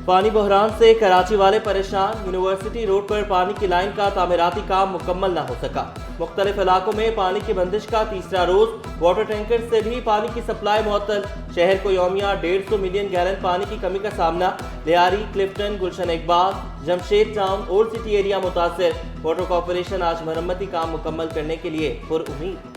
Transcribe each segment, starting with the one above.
पानी बहरान से कराची वाले परेशान। यूनिवर्सिटी रोड पर पानी की लाइन का तामीराती काम मुकम्मल न हो सका। मुख्तलिफ इलाकों में पानी की बंदिश का तीसरा रोज। वाटर टैंकर से भी पानी की सप्लाई मुअत्तल। शहर को यौमिया 150 मिलियन गैलन पानी की कमी का सामना। Lyari, Clifton, Gulshan Iqbal, Jamshed town, old city area मुतासर। वाटर कॉरपोरेशन आज मरम्मती काम मुकम्मल करने के लिए पुरउम्मीद।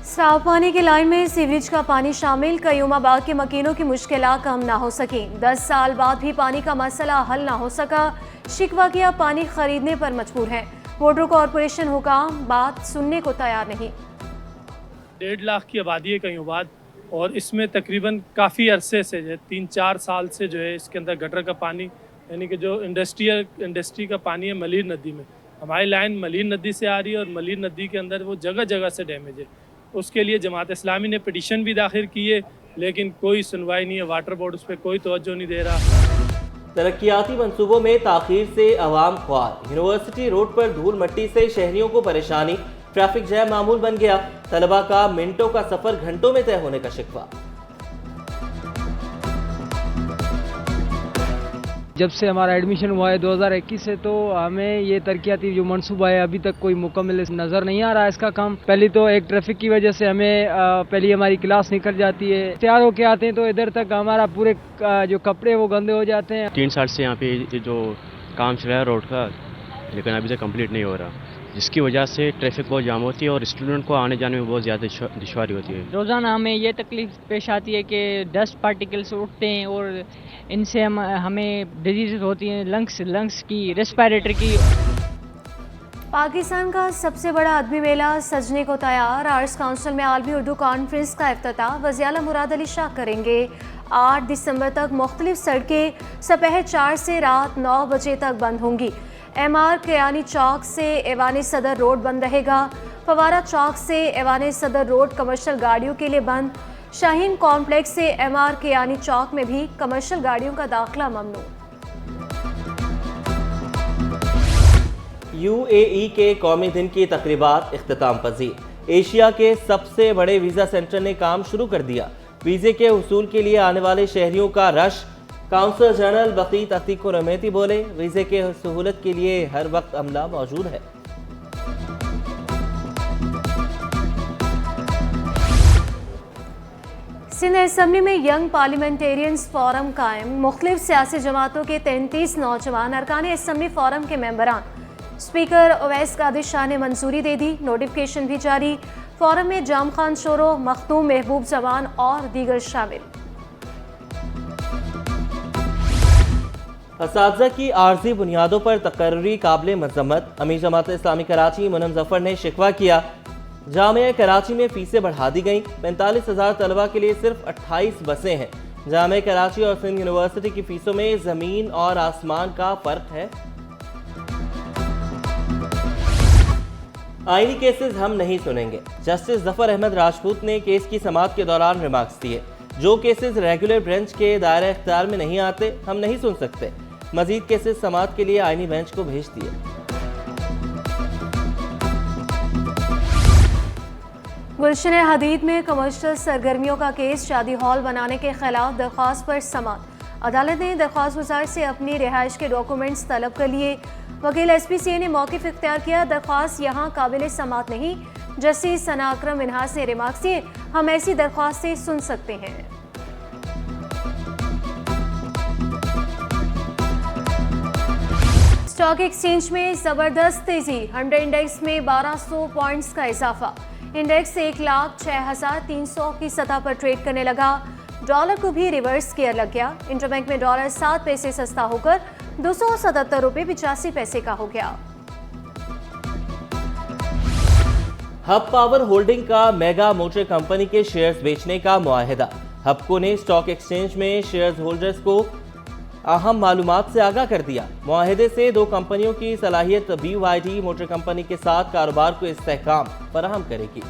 साफ पानी की लाइन में सीवरेज का पानी शामिल। कयूमा बाग के मकीनों की मुश्किलात कम ना हो सकी। 10 साल बाद भी पानी का मसला हल ना हो सका। शिकवा किया पानी खरीदने पर मजबूर है। वाटर कॉरपोरेशन हुकाम बात सुनने को तैयार नहीं। 1.5 लाख की आबादी है कयूमाबाद और इसमें तकरीबन काफ़ी अरसे से 3-4 साल से जो है इसके अंदर गटर का पानी यानी कि जो इंडस्ट्री का पानी है मलीर नदी में, हमारी लाइन मलीर नदी से आ रही है और मलीर नदी के अंदर वो जगह जगह से डैमेज है। उसके लिए जमात इस्लामी ने पिटीशन भी दाखिल की है लेकिन कोई सुनवाई नहीं है। वाटर बोर्ड उस पर कोई तवज्जो नहीं दे रहा। तरक्याती मंसूबों में ताखीर से अवाम ख्वार। यूनिवर्सिटी रोड पर धूल मट्टी से शहरियों को परेशानी। ट्रैफिक जैम मामूल बन गया। तलबा का मिनटों का सफर घंटों में तय होने का शिकवा। जब से हमारा एडमिशन हुआ है 2021 से, तो हमें ये तरक्याती जो मनसूबा है अभी तक कोई मुकम्मल नज़र नहीं आ रहा है इसका काम। पहले तो एक ट्रैफिक की वजह से हमें पहले हमारी क्लास निकल जाती है, तैयार होके आते हैं तो इधर तक हमारा पूरे जो कपड़े वो गंदे हो जाते हैं। 3 साल से यहाँ पे जो काम चल रहा है रोड का, लेकिन अभी तक कंप्लीट नहीं हो रहा, जिसकी वजह से ट्रैफिक बहुत जाम होती है और स्टूडेंट को आने जाने में बहुत ज़्यादा दुश्वारी होती है। रोज़ाना हमें ये तकलीफ पेश आती है कि डस्ट पार्टिकल्स उठते हैं और इनसे हमें डिजीज़ होती हैं लंग्स की, रेस्पिरेटरी की। पाकिस्तान का सबसे बड़ा अदबी मेला सजने को तैयार। आर्ट्स काउंसिल में आलमी उर्दू कॉन्फ्रेंस का इफ्तिताह वज़ीर आला मुराद अली शाह करेंगे। 8 दिसंबर तक मुख्तलिफ सड़कें दोपहर 4 से रात 9 बजे तक बंद होंगी। MR कियानी चौक से ऐवान सदर रोड बंद रहेगा। फवारा चौक से ऐवान सदर रोड कमर्शियल गाड़ियों के लिए बंद। शाहीन कॉम्प्लेक्स से MR कियानी चौक में भी कमर्शियल गाड़ियों का दाखिला ममनू। UAE के कौमी दिन की तकरीबात इख्तिताम पजीर। एशिया के सबसे बड़े वीज़ा सेंटर ने काम शुरू कर दिया। वीज़े के हुसूल के लिए आने वाले शहरियों का रश। काउंसल जनरल बकीत अतीक रमेती बोले, वीज़े के सहूलत के लिए हर वक्त अमला मौजूद है। सिंध असम्बली में यंग पार्लियामेंटेरियंस फोरम कायम। मुख्तलिफ सियासी जमातों के 33 नौजवान अरकान असम्बली फोरम के मेंबरान। स्पीकर अवैस कादिर शाह ने मंजूरी दे दी। नोटिफिकेशन भी जारी। फोरम में जाम खान शोरो, मखदूम महबूब जमान और दीगर शामिल। असातिज़ा की आर्जी बुनियादों पर तकर्री काबिल मज़म्मत। अमीर जमात इस्लामी कराची मुनम जफर ने शिकवा किया, जामिया कराची में फीसें बढ़ा दी गई। 45,000 तलबा के लिए सिर्फ 28 बसें हैं। जामिया कराची और सिंध यूनिवर्सिटी की फीसों में ज़मीन और आसमान का फ़र्क है। आईनी केसेस हम नहीं सुनेंगे। जस्टिस जफर अहमद राजपूत ने केस की समाअत के दौरान रिमार्क्स दिए, जो केसेस रेगुलर बेंच के दायरे इख्तियार में नहीं आते हम नहीं सुन सकते। मजीद केसेस समाअत के लिए आईनी बेंच को भेज दिए। गुलशन हदीद में कमर्शियल सरगर्मियों का केस। शादी हॉल बनाने के खिलाफ दरख्वास्त पर समाअत। अदालत ने दरख्वास्त गुजार से अपनी रिहाइश के डॉक्यूमेंट्स तलब कर लिए। वकील SPCA ने मौक़िफ़ इख्तियार किया, दरख्वास्त यहाँ काबिल समाअत नहीं। जस्टिस सना अकरम मिन्हास ने रिमार्क्स दिए, हम ऐसी दरख्वास्तें सुन सकते हैं। स्टॉक एक्सचेंज में ज़बरदस्त तेजी। 100 इंडेक्स में 1200 पॉइंट्स का इजाफा। इंडेक्स 1,06,300 की सतह पर ट्रेड करने लगा। डॉलर को भी रिवर्स गियर लग गया। इंटरबैंक में डॉलर 7 पैसे सस्ता होकर 277 रुपये 85 पैसे का हो गया। हब पावर होल्डिंग का मेगा मोटर कंपनी के शेयर्स बेचने का मुआहिदा। हबको ने स्टॉक एक्सचेंज में शेयर्स होल्डर्स को अहम मालूमात से आगाह कर दिया। मुआहिदे से 2 कंपनियों की सलाहियत BYD मोटर कंपनी के साथ कारोबार को इस्तेहकाम फराहम करेगी।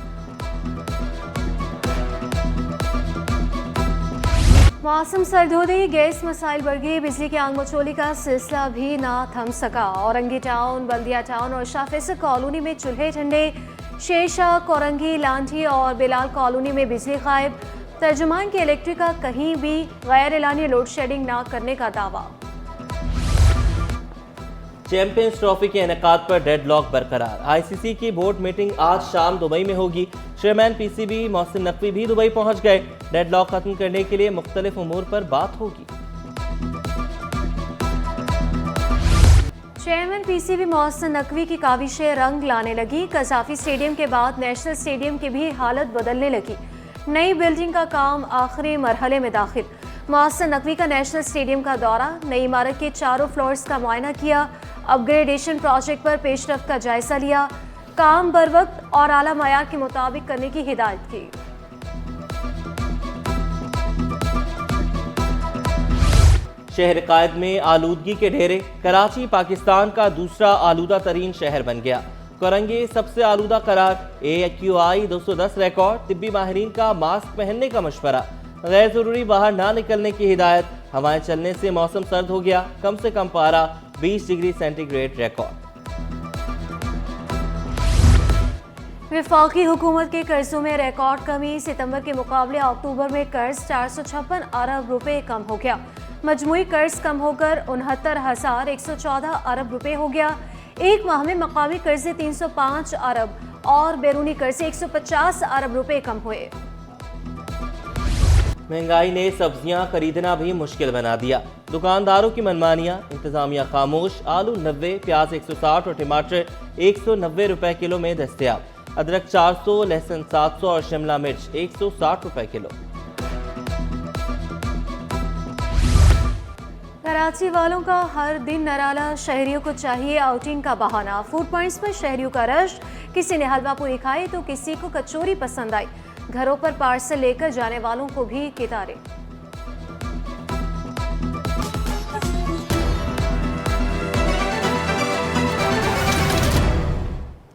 मौसम सर्द हो गई, गैस मसाइल बढ़ गई। बिजली की आग मचोली का सिलसिला भी ना थम सका। औरंगी टाउन, बल्दिया टाउन और शाह फैसल कॉलोनी में चूल्हे ठंडे। शेरशाह, कोरंगी, लांठी और बिलाल कॉलोनी में बिजली गायब। तर्जुमान की इलेक्ट्रिक का कहीं भी गैर एलानी लोड शेडिंग न करने का दावा। चैंपियंस ट्रॉफी के इनेकाद पर डेडलॉक बरकरार। आईसीसी की बोर्ड मीटिंग आज शाम दुबई में होगी। चेयरमैन पीसीबी मोहसिन नकवी भी दुबई पहुंच गए। डेडलॉक खत्म करने के लिए मुख्तलिफ उमूर पर बात होगी। चेयरमैन पीसीबी मोहसिन नकवी की काविशें रंग लाने लगी। कजाफी स्टेडियम के बाद नेशनल स्टेडियम की भी हालत बदलने लगी। नई बिल्डिंग का काम आखिरी मरहले में दाखिल। मोहसिन नकवी का नेशनल स्टेडियम का दौरा, नई इमारत के चारों फ्लोर्स का मुआयना किया, अपग्रेडेशन प्रोजेक्ट पर पेशरफ्त का जायजा लिया, काम बरवक्त और आला मयार के मुताबिक करने की हिदायत की। शहर कायद में आलूदगी के ढेरे। कराची पाकिस्तान का दूसरा आलूदा तरीन शहर बन गया। कोरंगी सबसे आलूदा करार। AQI 210 record. तिब्बी माहिरीन का मास्क पहनने का मशवरा। गैर जरूरी बाहर ना निकलने की हिदायत। हवाएं चलने से मौसम सर्द हो गया। कम से कम पारा 20 डिग्री सेंटीग्रेड रिकॉर्ड। वफाकी हुकूमत के कर्जों में रिकॉर्ड कमी। सितंबर के मुकाबले अक्टूबर में कर्ज 456 अरब रुपए कम हो गया। मजमूई कर्ज कम होकर 69,114 अरब रुपए हो गया। एक माह में मकामी कर्जे 305 अरब और बैरूनी कर्जे 150 अरब रुपए कम हुए। महंगाई ने सब्जियां खरीदना भी मुश्किल बना दिया। दुकानदारों की मनमानियां, इंतजामिया खामोश। आलू 90, प्याज 160 और टमाटर 190 रुपए किलो में दस्तयाब। अदरक 400, लहसुन 700 और शिमला मिर्च 160 रुपए किलो। कराची वालों का हर दिन नराला। शहरियों को चाहिए आउटिंग का बहाना। फूड पॉइंट्स पर शहरियों का रश। किसी ने हलवा पूरी खाई तो किसी को कचौरी पसंद आई। घरों पर पार्सल लेकर जाने वालों को भी कितारे।